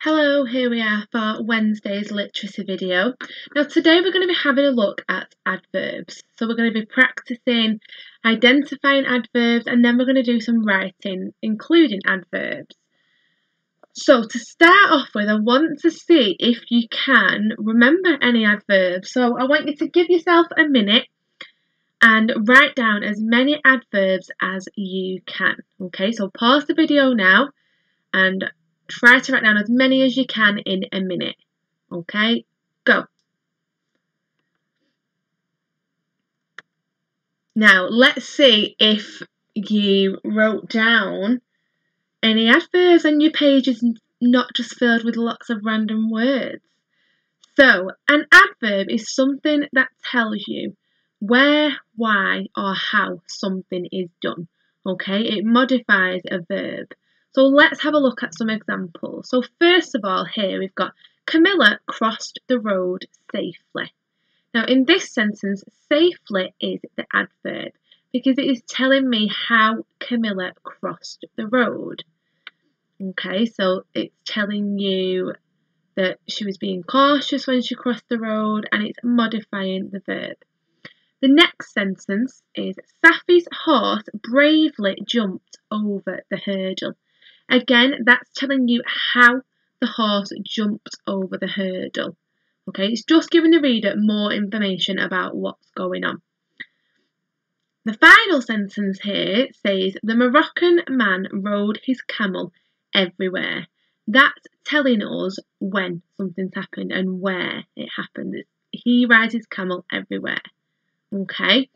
Hello, here we are for Wednesday's literacy video. Now today we're going to be having a look at adverbs. So we're going to be practicing identifying adverbs and then we're going to do some writing including adverbs. So to start off with, I want to see if you can remember any adverbs. So I want you to give yourself a minute and write down as many adverbs as you can. Okay, so pause the video now and try to write down as many as you can in a minute. Okay, go. Now, let's see if you wrote down any adverbs and your page is not just filled with lots of random words. So, an adverb is something that tells you where, why, or how something is done. Okay, it modifies a verb. So let's have a look at some examples. So first of all, here we've got Camilla crossed the road safely. Now in this sentence, safely is the adverb because it is telling me how Camilla crossed the road. Okay, so it's telling you that she was being cautious when she crossed the road and it's modifying the verb. The next sentence is Safi's horse bravely jumped over the hurdle. Again, that's telling you how the horse jumped over the hurdle. Okay, it's just giving the reader more information about what's going on. The final sentence here says, the Moroccan man rode his camel everywhere. That's telling us when something's happened and where it happened. He rides his camel everywhere. Okay,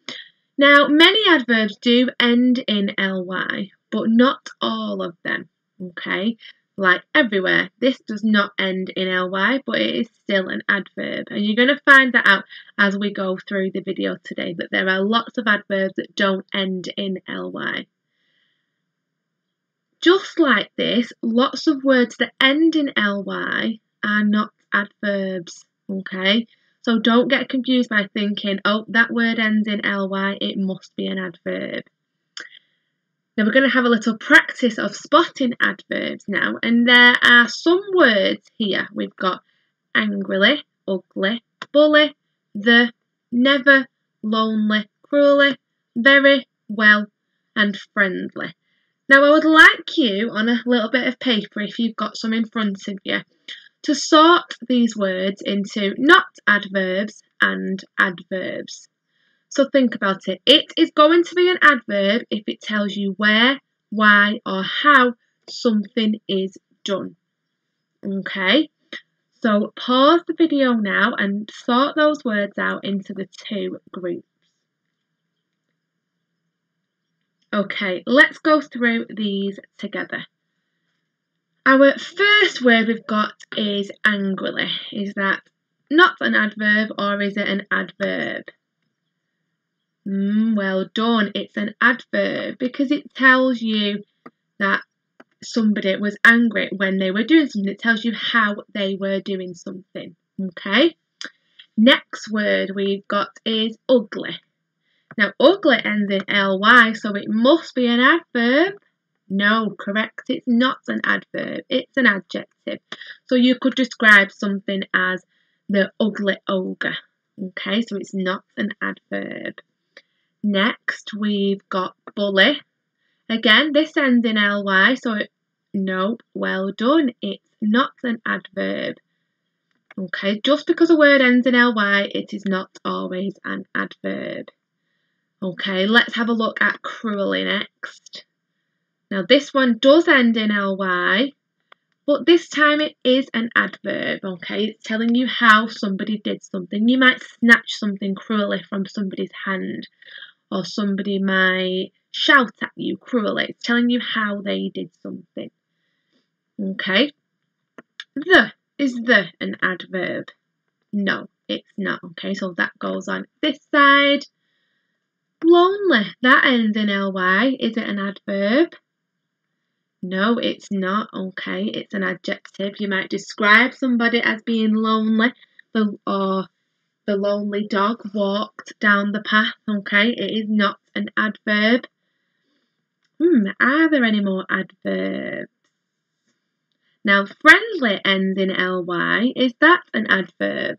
now many adverbs do end in ly, but not all of them. Okay, like everywhere, this does not end in ly, but it is still an adverb, and you're going to find that out as we go through the video today, that there are lots of adverbs that don't end in ly. Just like this, lots of words that end in ly are not adverbs. Okay, so don't get confused by thinking, oh, that word ends in ly, it must be an adverb. Now we're going to have a little practice of spotting adverbs now, and there are some words here. We've got angrily, ugly, bully, the, never, lonely, cruelly, very, well, and friendly. Now I would like you, on a little bit of paper, if you've got some in front of you, to sort these words into not adverbs and adverbs. So think about it. It is going to be an adverb if it tells you where, why, or how something is done. Okay, so pause the video now and sort those words out into the two groups. Okay, let's go through these together. Our first word we've got is angrily. Is that not an adverb or is it an adverb? Well done, it's an adverb because it tells you that somebody was angry when they were doing something. It tells you how they were doing something. Okay, next word we've got is ugly. Now ugly ends in ly, so it must be an adverb. No, correct, it's not an adverb, it's an adjective. So you could describe something as the ugly ogre. Okay, so it's not an adverb. Next, we've got bully. Again, this ends in ly, so no, well done, it's not an adverb. Okay, just because a word ends in ly, it is not always an adverb. Okay, let's have a look at cruelly next. Now, this one does end in ly, but this time it is an adverb. Okay, it's telling you how somebody did something. You might snatch something cruelly from somebody's hand, or somebody might shout at you cruelly. It's telling you how they did something. Okay. Is the an adverb? No, it's not. Okay, so that goes on this side. Lonely, that ends in ly. Is it an adverb? No, it's not. Okay, it's an adjective. You might describe somebody as being lonely, or the lonely dog walked down the path. Okay, it is not an adverb. Are there any more adverbs? Now, friendly ends in ly. Is that an adverb?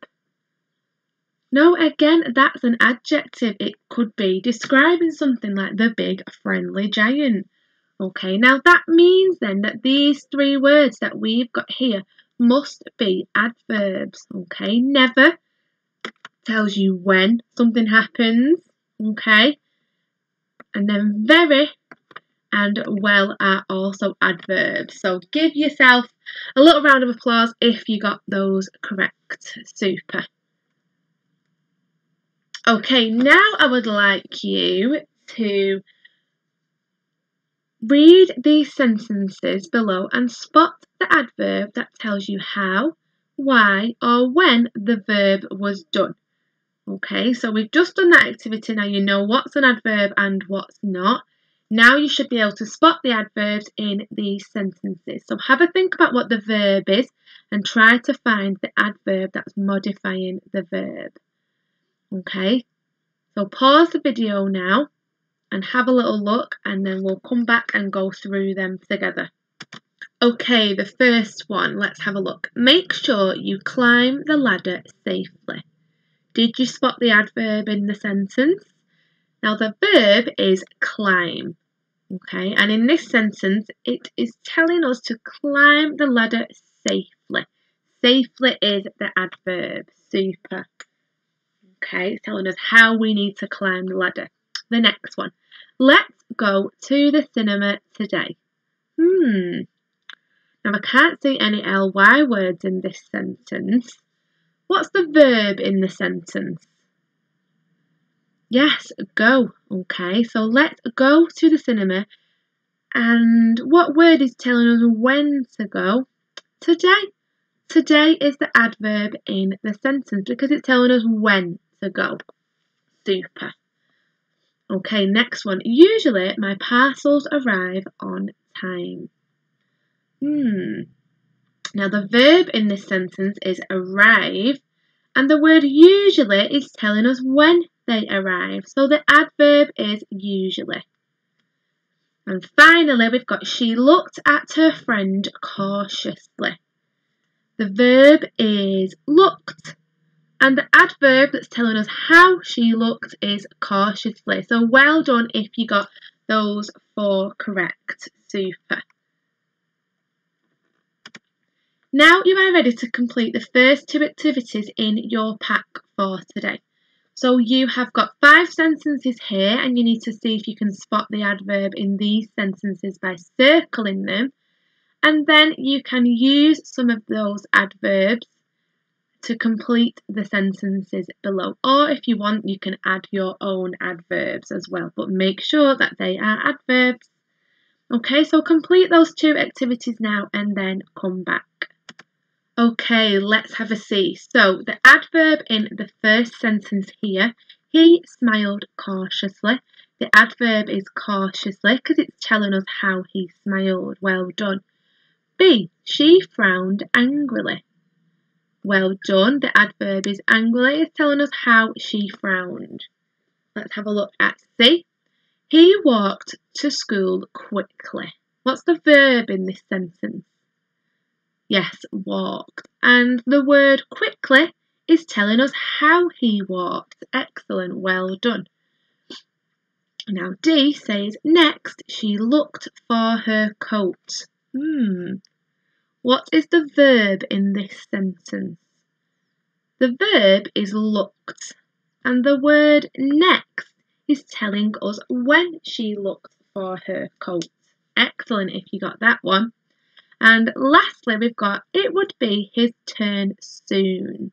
No, again, that's an adjective. It could be describing something like the big friendly giant. Okay, now that means then that these three words that we've got here must be adverbs. Okay, never tells you when something happens. Okay, and then very and well are also adverbs. So give yourself a little round of applause if you got those correct. Super. Okay, now I would like you to read these sentences below and spot the adverb that tells you how, why, or when the verb was done. Okay, so we've just done that activity. Now you know what's an adverb and what's not. Now you should be able to spot the adverbs in these sentences. So have a think about what the verb is and try to find the adverb that's modifying the verb. Okay, so pause the video now and have a little look, and then we'll come back and go through them together. Okay, the first one, let's have a look. Make sure you climb the ladder safely. Did you spot the adverb in the sentence? Now the verb is climb, okay, and in this sentence it is telling us to climb the ladder safely. Safely is the adverb. Super. Okay, it's telling us how we need to climb the ladder. The next one. Let's go to the cinema today. Now I can't see any ly words in this sentence. What's the verb in the sentence? Yes, go. Okay, so let's go to the cinema. And what word is telling us when to go? Today. Today is the adverb in the sentence because it's telling us when to go. Super. Okay, next one. Usually my parcels arrive on time. Now the verb in this sentence is arrive, and the word usually is telling us when they arrive. So the adverb is usually. And finally we've got she looked at her friend cautiously. The verb is looked. And the adverb that's telling us how she looked is cautiously. So well done if you got those 4 correct. Super. Now you are ready to complete the first 2 activities in your pack for today. So you have got 5 sentences here and you need to see if you can spot the adverb in these sentences by circling them. And then you can use some of those adverbs to complete the sentences below, or if you want you can add your own adverbs as well, but make sure that they are adverbs. Okay, so complete those 2 activities now and then come back. Okay, let's have a see. So the adverb in the first sentence here, he smiled cautiously. The adverb is cautiously because it's telling us how he smiled. Well done. B, she frowned angrily. Well done. The adverb is angrily. It's telling us how she frowned. Let's have a look at C. He walked to school quickly. What's the verb in this sentence? Yes, walked. And the word quickly is telling us how he walked. Excellent. Well done. Now D says, next she looked for her coat. What is the verb in this sentence? The verb is looked, and the word next is telling us when she looked for her coat. Excellent if you got that one. And lastly, we've got, it would be his turn soon.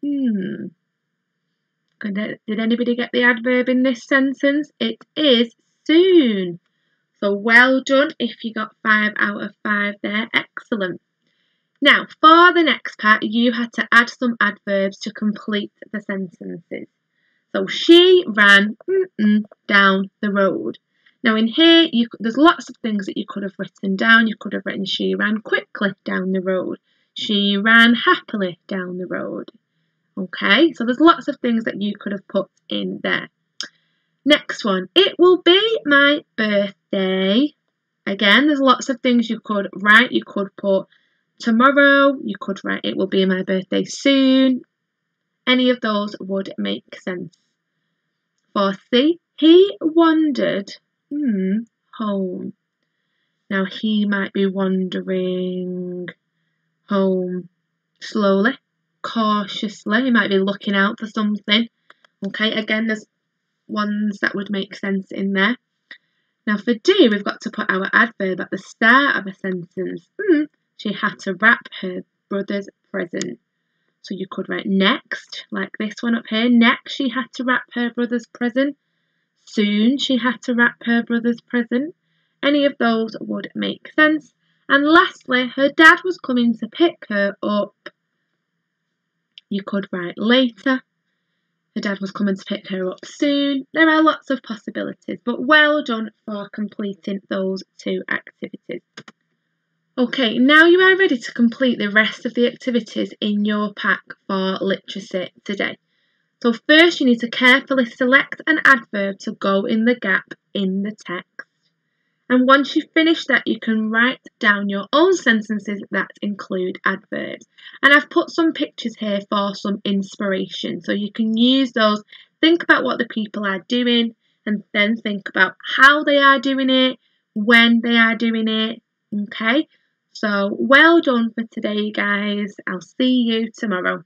Did anybody get the adverb in this sentence? It is soon. So well done if you got 5 out of 5 there. Excellent. Now, for the next part, you had to add some adverbs to complete the sentences. So she ran down the road. Now in here, there's lots of things that you could have written down. You could have written she ran quickly down the road. She ran happily down the road. Okay, so there's lots of things that you could have put in there. Next one, it will be my birthday. Again, there's lots of things you could write. You could put tomorrow. You could write, it will be my birthday soon. Any of those would make sense. For C, he wandered home. Now he might be wandering home slowly, cautiously. He might be looking out for something. Okay, again, there's ones that would make sense in there. Now for D, we've got to put our adverb at the start of a sentence. She had to wrap her brother's present. So you could write next, like this one up here. Next, she had to wrap her brother's present. Soon, she had to wrap her brother's present. Any of those would make sense. And lastly, her dad was coming to pick her up. You could write later. Her dad was coming to pick her up soon. There are lots of possibilities, but well done for completing those 2 activities. Okay, now you are ready to complete the rest of the activities in your pack for literacy today. So first you need to carefully select an adverb to go in the gap in the text. And once you've finished that, you can write down your own sentences that include adverbs. And I've put some pictures here for some inspiration, so you can use those. Think about what the people are doing, and then think about how they are doing it, when they are doing it, okay? So well done for today, guys. I'll see you tomorrow.